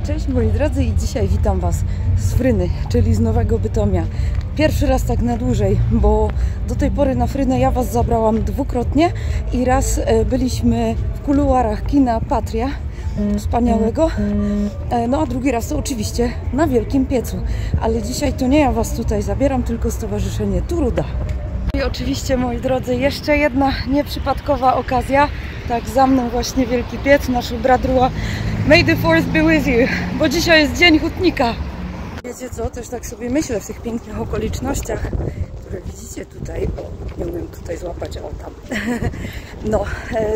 Cześć moi drodzy i dzisiaj witam Was z Fryny, czyli z Nowego Bytomia. Pierwszy raz tak na dłużej, bo do tej pory na Frynę ja Was zabrałam dwukrotnie i raz byliśmy w kuluarach kina Patria, wspaniałego, no a drugi raz to oczywiście na Wielkim Piecu. Ale dzisiaj to nie ja Was tutaj zabieram, tylko Stowarzyszenie Turuda. I oczywiście moi drodzy, jeszcze jedna nieprzypadkowa okazja. Tak, za mną właśnie Wielki Piec, nasz bradruła. May the force be with you, bo dzisiaj jest Dzień Hutnika. Wiecie co, też tak sobie myślę w tych pięknych okolicznościach, które widzicie tutaj. O, nie umiem tutaj złapać, o tam. No,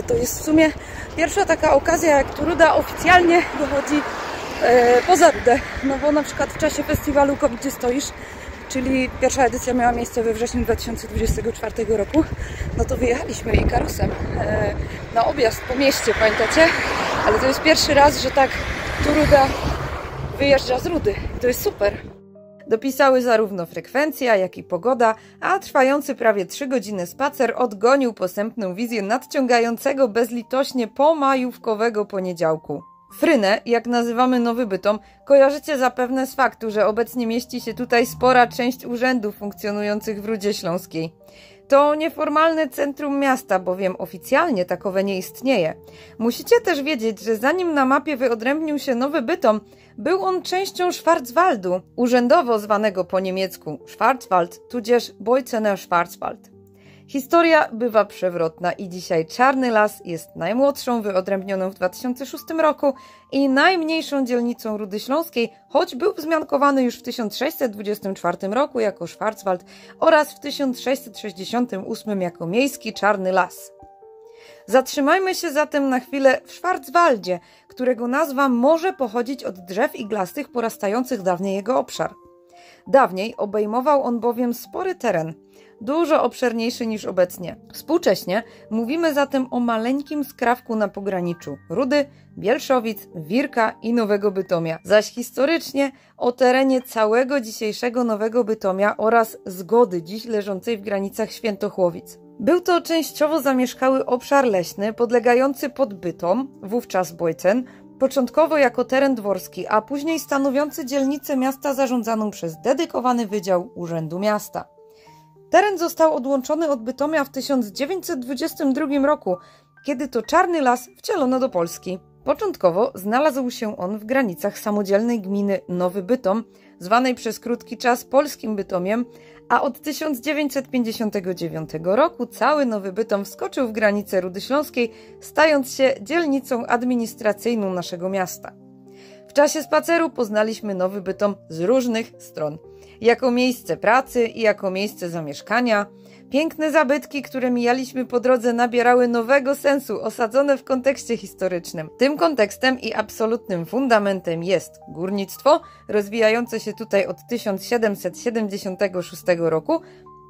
to jest w sumie pierwsza taka okazja, jak Turuda oficjalnie wychodzi poza Rudę. No bo na przykład w czasie festiwalu Kop, gdzie stoisz, czyli pierwsza edycja miała miejsce we wrześniu 2024 roku, no to wyjechaliśmy Ikarusem na objazd po mieście, pamiętacie? Ale to jest pierwszy raz, że tak Turuda wyjeżdża z Rudy i to jest super. Dopisały zarówno frekwencja, jak i pogoda, a trwający prawie 3 godziny spacer odgonił posępną wizję nadciągającego bezlitośnie pomajówkowego poniedziałku. Frynę, jak nazywamy Nowy Bytom, kojarzycie zapewne z faktu, że obecnie mieści się tutaj spora część urzędów funkcjonujących w Rudzie Śląskiej. To nieformalne centrum miasta, bowiem oficjalnie takowe nie istnieje. Musicie też wiedzieć, że zanim na mapie wyodrębnił się Nowy Bytom, był on częścią Schwarzwaldu, urzędowo zwanego po niemiecku Schwarzwald, tudzież Boitzener Schwarzwald. Historia bywa przewrotna i dzisiaj Czarny Las jest najmłodszą, wyodrębnioną w 2006 roku i najmniejszą dzielnicą Rudy Śląskiej, choć był wzmiankowany już w 1624 roku jako Schwarzwald oraz w 1668 jako miejski Czarny Las. Zatrzymajmy się zatem na chwilę w Schwarzwaldzie, którego nazwa może pochodzić od drzew iglastych porastających dawniej jego obszar. Dawniej obejmował on bowiem spory teren, dużo obszerniejszy niż obecnie. Współcześnie mówimy zatem o maleńkim skrawku na pograniczu Rudy, Bielszowic, Wirka i Nowego Bytomia, zaś historycznie o terenie całego dzisiejszego Nowego Bytomia oraz Zgody, dziś leżącej w granicach Świętochłowic. Był to częściowo zamieszkały obszar leśny podlegający pod Bytom, wówczas Bojcen, początkowo jako teren dworski, a później stanowiący dzielnicę miasta zarządzaną przez dedykowany wydział Urzędu Miasta. Teren został odłączony od Bytomia w 1922 roku, kiedy to Czarny Las wcielono do Polski. Początkowo znalazł się on w granicach samodzielnej gminy Nowy Bytom, zwanej przez krótki czas Polskim Bytomiem, a od 1959 roku cały Nowy Bytom wskoczył w granicę Rudy Śląskiej, stając się dzielnicą administracyjną naszego miasta. W czasie spaceru poznaliśmy Nowy Bytom z różnych stron. Jako miejsce pracy i jako miejsce zamieszkania. Piękne zabytki, które mijaliśmy po drodze, nabierały nowego sensu, osadzone w kontekście historycznym. Tym kontekstem i absolutnym fundamentem jest górnictwo, rozwijające się tutaj od 1776 roku,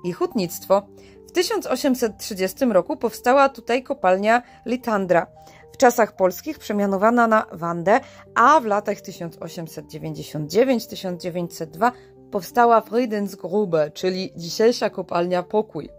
i hutnictwo. W 1830 roku powstała tutaj kopalnia Litandra, w czasach polskich przemianowana na Wandę, a w latach 1899-1902 powstała Friedensgrube, czyli dzisiejsza kopalnia Pokój.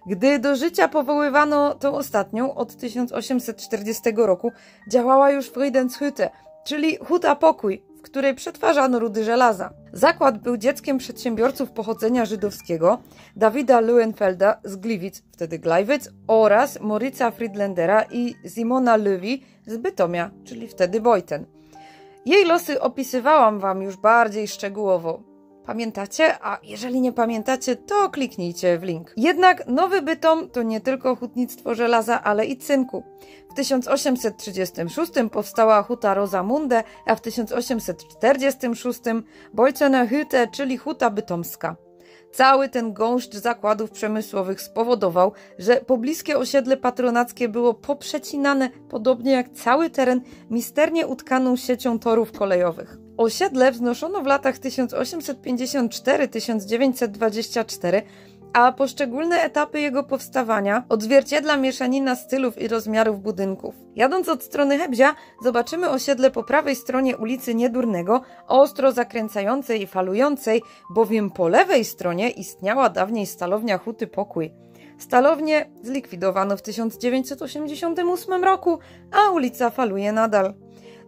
Gdy do życia powoływano tą ostatnią, od 1840 roku działała już Friedenshütte, czyli huta Pokój, w której przetwarzano rudy żelaza. Zakład był dzieckiem przedsiębiorców pochodzenia żydowskiego, Dawida Löwenfelda z Gliwic, wtedy Glajwic, oraz Moritza Friedländera i Simona Löwy z Bytomia, czyli wtedy Bojten. Jej losy opisywałam Wam już bardziej szczegółowo. Pamiętacie? A jeżeli nie pamiętacie, to kliknijcie w link. Jednak Nowy Bytom to nie tylko hutnictwo żelaza, ale i cynku. W 1836 powstała huta Rosamunde, a w 1846 Boitzener Hütte, czyli huta bytomska. Cały ten gąszcz zakładów przemysłowych spowodował, że pobliskie osiedle patronackie było poprzecinane, podobnie jak cały teren, misternie utkaną siecią torów kolejowych. Osiedle wznoszono w latach 1854-1924, a poszczególne etapy jego powstawania odzwierciedla mieszanina stylów i rozmiarów budynków. Jadąc od strony Hebzia, zobaczymy osiedle po prawej stronie ulicy Niedurnego, ostro zakręcającej i falującej, bowiem po lewej stronie istniała dawniej stalownia huty Pokój. Stalownię zlikwidowano w 1988 roku, a ulica faluje nadal.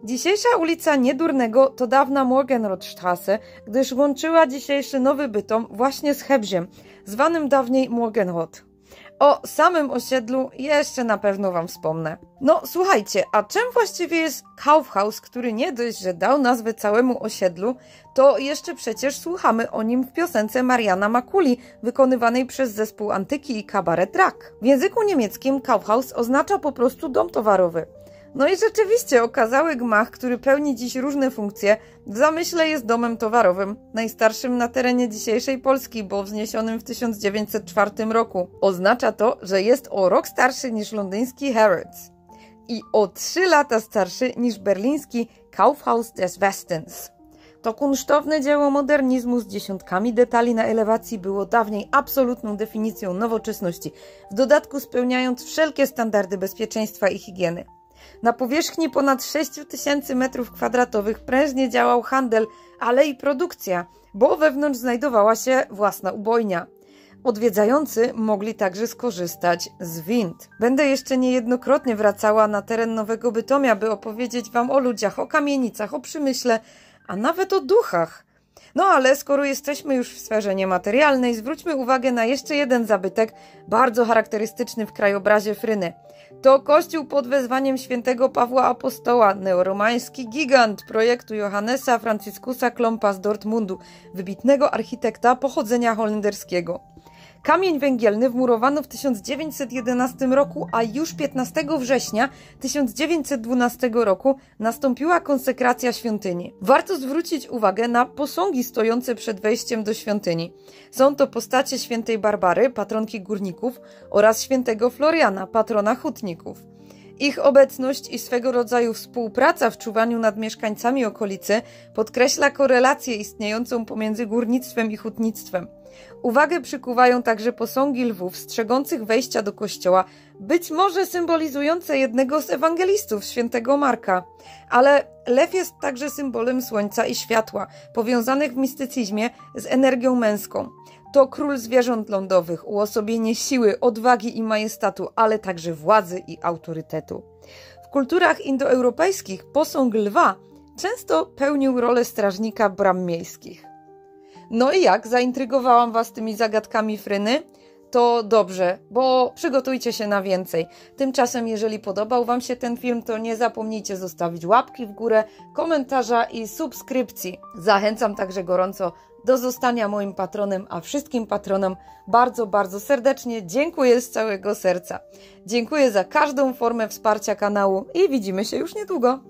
Dzisiejsza ulica Niedurnego to dawna Morgenrotstraße, gdyż łączyła dzisiejszy Nowy Bytom właśnie z Hebrziem, zwanym dawniej Morgenrot. O samym osiedlu jeszcze na pewno wam wspomnę. No słuchajcie, a czym właściwie jest Kaufhaus, który nie dość, że dał nazwę całemu osiedlu, to jeszcze przecież słuchamy o nim w piosence Mariana Makuli, wykonywanej przez zespół Antyki i Kabaret Drack. W języku niemieckim Kaufhaus oznacza po prostu dom towarowy. No i rzeczywiście okazały gmach, który pełni dziś różne funkcje, w zamyśle jest domem towarowym, najstarszym na terenie dzisiejszej Polski, bo wzniesionym w 1904 roku. Oznacza to, że jest o rok starszy niż londyński Harrods i o 3 lata starszy niż berliński Kaufhaus des Westens. To kunsztowne dzieło modernizmu z dziesiątkami detali na elewacji było dawniej absolutną definicją nowoczesności, w dodatku spełniając wszelkie standardy bezpieczeństwa i higieny. Na powierzchni ponad 6000 m2 prężnie działał handel, ale i produkcja, bo wewnątrz znajdowała się własna ubojnia. Odwiedzający mogli także skorzystać z wind. Będę jeszcze niejednokrotnie wracała na teren Nowego Bytomia, by opowiedzieć wam o ludziach, o kamienicach, o przemyśle, a nawet o duchach. No ale skoro jesteśmy już w sferze niematerialnej, zwróćmy uwagę na jeszcze jeden zabytek, bardzo charakterystyczny w krajobrazie Fryny. To kościół pod wezwaniem świętego Pawła Apostoła, neoromański gigant projektu Johannesa Franciscusa Klompa z Dortmundu, wybitnego architekta pochodzenia holenderskiego. Kamień węgielny wmurowano w 1911 roku, a już 15 września 1912 roku nastąpiła konsekracja świątyni. Warto zwrócić uwagę na posągi stojące przed wejściem do świątyni. Są to postacie świętej Barbary, patronki górników, oraz świętego Floriana, patrona hutników. Ich obecność i swego rodzaju współpraca w czuwaniu nad mieszkańcami okolicy podkreśla korelację istniejącą pomiędzy górnictwem i hutnictwem. Uwagę przykuwają także posągi lwów strzegących wejścia do kościoła, być może symbolizujące jednego z ewangelistów, świętego Marka. Ale lew jest także symbolem słońca i światła, powiązanych w mistycyzmie z energią męską. To król zwierząt lądowych, uosobienie siły, odwagi i majestatu, ale także władzy i autorytetu. W kulturach indoeuropejskich posąg lwa często pełnił rolę strażnika bram miejskich. No i jak? Zaintrygowałam was tymi zagadkami Fryny? To dobrze, bo przygotujcie się na więcej. Tymczasem, jeżeli podobał wam się ten film, to nie zapomnijcie zostawić łapki w górę, komentarza i subskrypcji. Zachęcam także gorąco do zostania moim patronem, a wszystkim patronom bardzo, bardzo serdecznie dziękuję z całego serca. Dziękuję za każdą formę wsparcia kanału i widzimy się już niedługo.